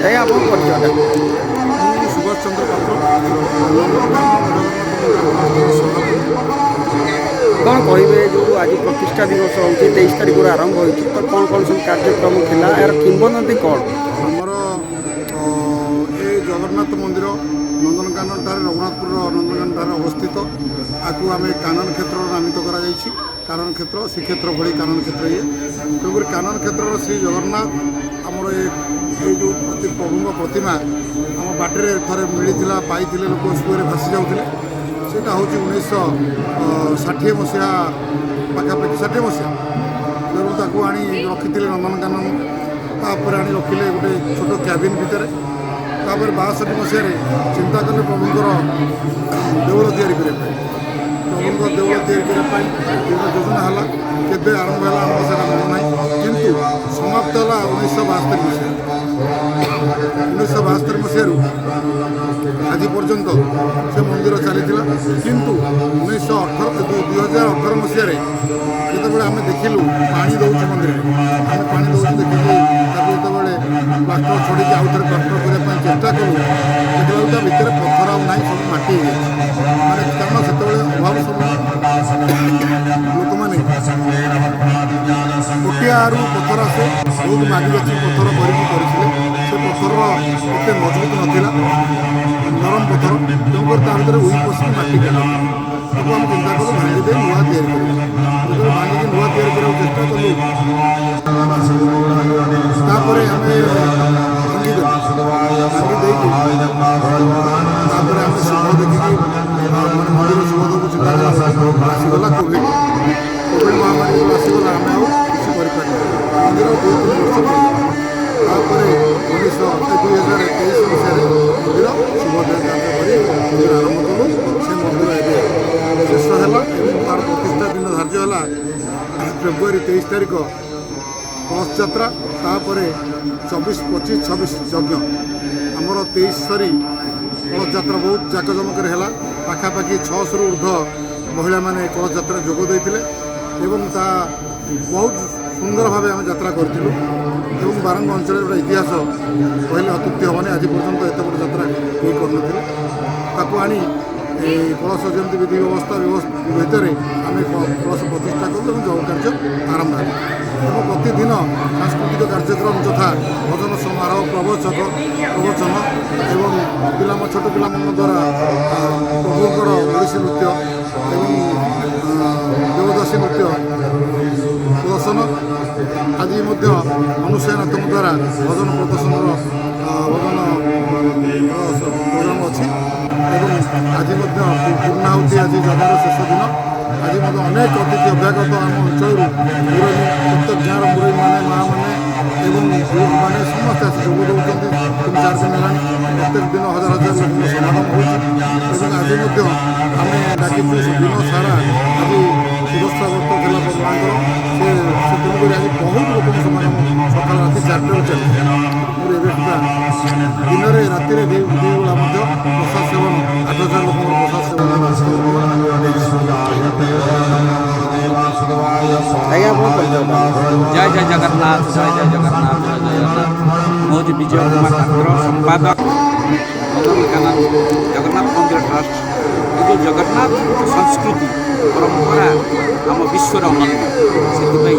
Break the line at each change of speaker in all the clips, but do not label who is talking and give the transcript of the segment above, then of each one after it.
এই আপনার পরিচয়টা
সুভাষ চন্দ্র পাত্র
କ'ଣ କହିବେ ଯେଉଁ ଆଜି ପ୍ରତିଷ୍ଠା ଦିବସ ହେଉଛି 23 ତାରିଖରୁ ଆରମ୍ଭ ହୋଇଛି ତ କ'ଣ କ'ଣ ସବୁ କାର୍ଯ୍ୟକ୍ରମ ଥିଲା ଏହାର କିମ୍ବଦନ୍ତୀ କ'ଣ?
ଆମର ଏ ଜଗନ୍ନାଥ ମନ୍ଦିର ନନ୍ଦନକାନନ ଠାରେ ରଘୁନାଥପୁରର ନନ୍ଦନକାନନ ଠାରେ ଅବସ୍ଥିତ। ଆକୁ ଆମେ କାନନ କ୍ଷେତ୍ରର ନାମିତ କରାଯାଇଛି। କାନନ କ୍ଷେତ୍ର ଶ୍ରୀକ୍ଷେତ୍ର ଭଳି କାନନ କ୍ଷେତ୍ର ଇଏ ତେଣୁକରି କାନନ କ୍ଷେତ୍ରର ଶ୍ରୀ ଜଗନ୍ନାଥ ଆମର ଏ ଯେଉଁ ପ୍ରଭୁଙ୍କ ପ୍ରତିମା ଆମ ବାଟରେ ଥରେ ମିଳିଥିଲା ପାଇଥିଲେ ଲୋକ ସୁଅରେ ଭାସି ଯାଉଥିଲେ। ସେଇଟା ହେଉଛି 1960 ମସିହା ପାଖାପାଖି 60 ମସିହା ତେଣୁ ତାକୁ ଆଣି ରଖିଥିଲେ ନନ୍ଦନକାନନ। ତାପରେ ଆଣି ରଖିଲେ ଗୋଟେ ଛୋଟ କ୍ୟାବିନ୍ ଭିତରେ। ତାପରେ 62 ମସିହାରେ ଚିନ୍ତା କଲେ ପ୍ରଭୁଙ୍କର ଦେଉଳ ତିଆରି କରିବା ପାଇଁ। ପ୍ରଭୁଙ୍କ ଦେଉଳ ତିଆରି କରିବା ପାଇଁ ବିଭିନ୍ନ ଯୋଜନା ହେଲା। କେବେ ଆରମ୍ଭ ହେଲା ଆମର ସେଟା ମନେ ନାହିଁ, କିନ୍ତୁ ସମାପ୍ତ ହେଲା 1972 ମସିହା। 1972 ମସିହାରୁ ଆଜି ପର୍ଯ୍ୟନ୍ତ ସେ ମନ୍ଦିର ଚାଲିଥିଲା। କିନ୍ତୁ 2018 ମସିହାରେ ଯେତେବେଳେ ଆମେ ଦେଖିଲୁ ପାଣି ଦେଉଛି ମନ୍ଦିରରେ, ଆମେ ପାଣି ଦେଉଛୁ ଦେଖିକି ତାକୁ ଯେତେବେଳେ ପ୍ଲାଷ୍ଟର ଛଡ଼ିକି ଆଉ ଥରେ ପ୍ଲାଷ୍ଟର କରିବା ପାଇଁ ଚେଷ୍ଟା କଲୁ, ଦେଖିଲାବେଳକୁ ତା ଭିତରେ ପଥର ଆଉ ନାହିଁ, ସବୁ ମାଟି ହେଇଯାଇଛି। ମାନେ କାରଣ ସେତେବେଳେ ଅଭାବ ସମୟ ଲୋକମାନେ କୋଟିଆରୁ ପଥର ଆସେ, ବହୁତ ମାଗି ଯାଚି ପଥର କରିକି କରିଥିଲେ। ସେ ପଥରର ଏତେ ମଜବୁତ ନଥିଲା, ନରମ ପଥର, ତେଣୁକରି ତା ଭିତରେ ଉଇ ପଶିକି ମାଟି କାଟିଲା। ତାକୁ ଆମେ ଚିନ୍ତା କଲୁ ଭାଙ୍ଗି ଦେଇ ନୂଆ ତିଆରି କରିବା। ଯେତେବେଳେ ଭାଙ୍ଗିକି ନୂଆ ତିଆରି କରିବାକୁ ଚେଷ୍ଟା କଲୁ, ତାପରେ ଆମେ ଭାଙ୍ଗିଦେଲୁ। ଭାଙ୍ଗି ଦେଇକି ତାପରେ ଆମେ ଶୁଭ ଦେଖିକି ମାନେ ମନ୍ଦିର ଶୁଭ ଦେବୁ ଚିନ୍ତା କଲା। ଆସିଗଲା କୋଭିଡ଼ ମହାମାରୀ ଆସିଗଲା, ଆମେ ଆଉ କିଛି କରିପାରିଲୁ। ମନ୍ଦିର 2-3 ବର୍ଷ ପଡ଼ିଗଲା। ତାପରେ 2023 ମସିହାରେ ମନ୍ଦିର ଶୁଭୋଦୟ କାର୍ଯ୍ୟ କରି ମନ୍ଦିର ଆରମ୍ଭ କଲୁ। ସେ ମନ୍ଦିର ଏବେ ଶେଷ ହେଲା ଏବଂ ତା'ର ପ୍ରତିଷ୍ଠା ଦିନ ଧାର୍ଯ୍ୟ ହେଲା ଫେବୃଆରୀ 23 ତାରିଖ କଳସ ଯାତ୍ରା। ତାପରେ 24, 25, 26 ଯଜ୍ଞ। ଆମର 23 ସରି କଳସ ଯାତ୍ରା ବହୁତ ଜାକଜମକରେ ହେଲା। ପାଖାପାଖି 600ରୁ ଉର୍ଦ୍ଧ୍ୱ ମହିଳାମାନେ କଳସ ଯାତ୍ରାରେ ଯୋଗ ଦେଇଥିଲେ ଏବଂ ତା ବହୁତ ସୁନ୍ଦର ଭାବେ ଆମେ ଯାତ୍ରା କରିଥିଲୁ। ଏବଂ ବାରଙ୍ଗ ଅଞ୍ଚଳରେ ଗୋଟେ ଇତିହାସ କହିଲେ ଅତ୍ୟୁକ୍ତି ହେବନି, ଆଜି ପର୍ଯ୍ୟନ୍ତ ଏତେ ବଡ଼ ଯାତ୍ରା କେହି କରିନଥିଲେ। ତାକୁ ଆଣି କଳସ ଯେମିତି ବିଧି ବ୍ୟବସ୍ଥା ଭିତରେ ଆମେ କଳସ ପ୍ରତିଷ୍ଠା କଲୁ ଏବଂ ଯଜ୍ଞ କାର୍ଯ୍ୟ ଆରମ୍ଭ ହେଲା। ଏବଂ ପ୍ରତିଦିନ ସାଂସ୍କୃତିକ କାର୍ଯ୍ୟକ୍ରମ ଯଥା ଭଜନ ସମାରୋହ, ପ୍ରବଚନ ଏବଂ ଛୋଟ ପିଲାମାନଙ୍କ ଦ୍ୱାରା ପ୍ରଭୁଙ୍କର ଓଡ଼ିଶୀ ନୃତ୍ୟ ଏବଂ ଦେବଦାସୀ ନୃତ୍ୟ ପ୍ରଦର୍ଶନ। ଆଜି ମଧ୍ୟ ଅନୁସୂୟାନାଥଙ୍କ ଦ୍ୱାରା ଭଜନ ପ୍ରଦର୍ଶନର ପ୍ରୋଗ୍ରାମ ଅଛି ଏବଂ ଆଜି ମଧ୍ୟ ପୂର୍ଣ୍ଣାହୁତି, ଆଜି ଯଜ୍ଞର ଶେଷ ଦିନ। ଆଜି ମଧ୍ୟ ଅନେକ ଅତିଥି ଅଭ୍ୟାଗତ ଆମ ଅଞ୍ଚଳରୁ ମୁରବୀ, ପ୍ରତ୍ୟେକ ଗାଁର ମୁରବୀମାନେ, ମାଆମାନେ ଏବଂ ଯୁବକମାନେ ସମସ୍ତେ ଆସି ଯୋଗ ଦେଉଛନ୍ତି। 3-4 ଦିନ ହେଲାଣି ପ୍ରତ୍ୟେକ ଦିନ ହଜାର ହଜାର ଲୋକଙ୍କ ସମାଗମ ହେଉଛି ଏବଂ ଆଜି ମଧ୍ୟ ଆମେ ଡାକିଛୁ ଦିନ ସାରା। ଆଜି ସୁଦର୍ଶା ବ୍ରତ ଥିଲା ମାଙ୍କର, ସେ ତେଣୁକରି ଆଜି ବହୁତ ଲୋକଙ୍କ ସମାଗମ ସକାଳ ରାତି 4ଟାରୁ ଚାଲିଛି। ମୋର ଏବେ ସୁଦ୍ଧା ଦିନରେ ରାତିରେ ଦୁଇ ବେଳା ମଧ୍ୟ ପ୍ରସାଦ ସେବନ 8,000 ଲୋକଙ୍କର ପ୍ରସାଦ ସେବନ
ଆଜ୍ଞା ଆପଣ ପରିଚୟଟା?
ଜୟ ଜୟ ଜଗନ୍ନାଥ, ଜୟ ଜୟ ଜଗନ୍ନାଥ, ଜୟ ଜୟ ଜଗନ୍ନାଥ। ମୁଁ ହେଉଛି ବିଜୟ କୁମାର ପାତ୍ର, ସମ୍ପାଦକ ନନ୍ଦନକାନନ ଜଗନ୍ନାଥ ମନ୍ଦିର ଟ୍ରଷ୍ଟ। ଏ ଯେଉଁ ଜଗନ୍ନାଥ ସଂସ୍କୃତି ପରମ୍ପରା ଆମ ବିଶ୍ୱର ଅନନ୍ୟ, ସେଥିପାଇଁ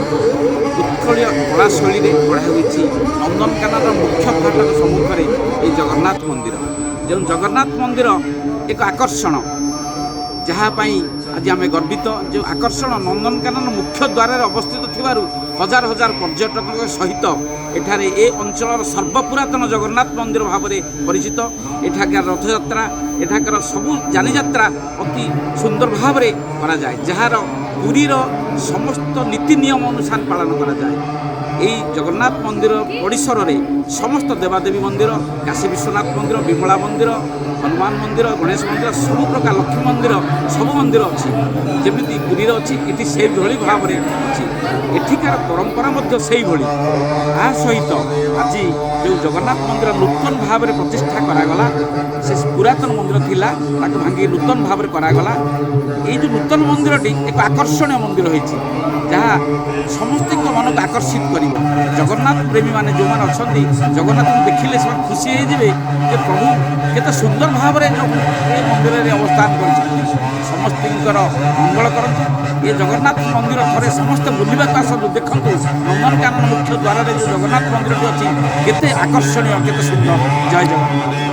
ଉତ୍କଳୀୟ କଳା ଶୈଳୀରେ ଗଢ଼ା ହୋଇଛି ନନ୍ଦନକାନନର ମୁଖ୍ୟ ଫାଟକ ସମ୍ମୁଖରେ ଏହି ଜଗନ୍ନାଥ ମନ୍ଦିର। ଯେଉଁ ଜଗନ୍ନାଥ ମନ୍ଦିର ଏକ ଆକର୍ଷଣ, ଯାହା ପାଇଁ ଆଜି ଆମେ ଗର୍ବିତ। ଯେଉଁ ଆକର୍ଷଣ ନନ୍ଦନକାନନ ମୁଖ୍ୟ ଦ୍ୱାରରେ ଅବସ୍ଥିତ ଥିବାରୁ ହଜାର ହଜାର ପର୍ଯ୍ୟଟକଙ୍କ ସହିତ ଏଠାରେ ଏ ଅଞ୍ଚଳର ସର୍ବପୁରାତନ ଜଗନ୍ନାଥ ମନ୍ଦିର ଭାବରେ ପରିଚିତ। ଏଠାକାର ରଥଯାତ୍ରା, ଏଠାକାର ସବୁ ଯାନିଯାତ୍ରା ଅତି ସୁନ୍ଦର ଭାବରେ କରାଯାଏ, ଯାହାର ପୁରୀର ସମସ୍ତ ନୀତି ନିୟମ ଅନୁସାରେ ପାଳନ କରାଯାଏ। এই জগন্নাথ মন্দির পরিসরের সমস্ত দেবাদেবী মন্দির, কাশী বিশ্বনাথ মন্দির, বিমলা মন্দির, হনুমান মন্দির, গণেশ মন্দির, সবু প্রকার লক্ষ্মী মন্দির, সবু মন্দির অছি। যেমিতি পুরীর অছি, এটি সেইভাবে ভাবে অছি। এঠিকার পরম্পরা মধ্যে সেইভাবে। তা সহিত আজি যে জগন্নাথ মন্দির নূতন ভাবে প্রতিষ্ঠা করাগলা, সে পুরাতন মন্দির লা তাকে ভাঙ্গি নূতন ভাবে করাগলা। এই যে নূতন মন্দিরটি এক আকর্ষণীয় মন্দির হয়েছে, যা সমস্ত মনকে আকর্ষিত করবে। ମିଳିବ। ଜଗନ୍ନାଥ ପ୍ରେମୀମାନେ ଯେଉଁମାନେ ଅଛନ୍ତି ଜଗନ୍ନାଥଙ୍କୁ ଦେଖିଲେ ସେମାନେ ଖୁସି ହେଇଯିବେ ଯେ ପ୍ରଭୁ କେତେ ସୁନ୍ଦର ଭାବରେ ଏ ମନ୍ଦିରରେ ଅବସ୍ଥାନ କରିଛନ୍ତି। ସମସ୍ତଙ୍କର ମଙ୍ଗଳ କରନ୍ତୁ। ଏ ଜଗନ୍ନାଥ ମନ୍ଦିର ଥରେ ସମସ୍ତେ ବୁଲିବାକୁ ଆସନ୍ତୁ, ଦେଖନ୍ତୁ ନନ୍ଦନକାନନ ମୁଖ୍ୟ ଦ୍ୱାରରେ ଯେଉଁ ଜଗନ୍ନାଥ ମନ୍ଦିରଟି ଅଛି କେତେ ଆକର୍ଷଣୀୟ, କେତେ ସୁନ୍ଦର। ଜୟ ଜଗନ୍ନାଥ।